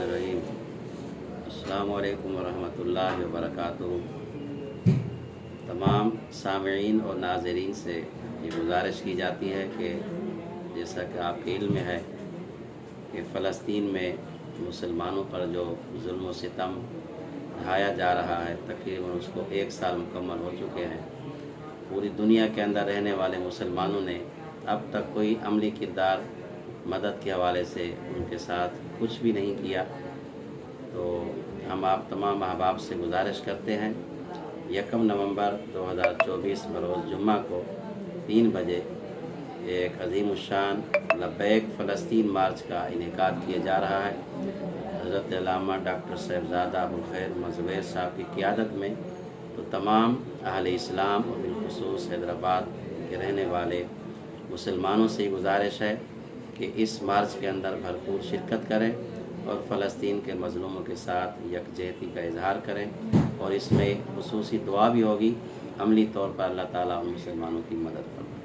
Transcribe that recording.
बिस्मिल्लाहिर्रहमानिर्रहीम। अस्सलामु अलैकुम वरहमतुल्लाहि वबरकातुहू। तमाम सामईन और नाज़रीन से ये गुजारिश की जाती है कि जैसा कि आपके इल्म में है कि फ़लस्तीन में मुसलमानों पर जो जुल्म व सितम ढाया जा रहा है, तकरीबन उसको 1 साल मुकम्मल हो चुके हैं। पूरी दुनिया के अंदर रहने वाले मुसलमानों ने अब तक कोई अमली किरदार मदद के हवाले से उनके साथ कुछ भी नहीं किया। तो हम आप तमाम अहबाब से गुजारिश करते हैं 1 नवंबर 2024 बरोज़ जुम्मा को 3 बजे एक अज़ीमुश्शान लब्बैक फ़लस्तीन मार्च का इनेकाद किया जा रहा है। हज़रत अल्लामा डॉक्टर साहिबज़ादा अबुल खैर मज़वेर साहब की क़ियादत में। तो तमाम अहले इस्लाम और बिलख़ुसूस हैदराबाद के रहने वाले मुसलमानों से गुजारिश है कि इस मार्च के अंदर भरपूर शिरकत करें और फ़लस्तीन के मज़लूमों के साथ यकजहती का इजहार करें और इसमें खुसूसी दुआ भी होगी। अमली तौर पर अल्लाह ताला उन मुसलमानों की मदद फरमाए।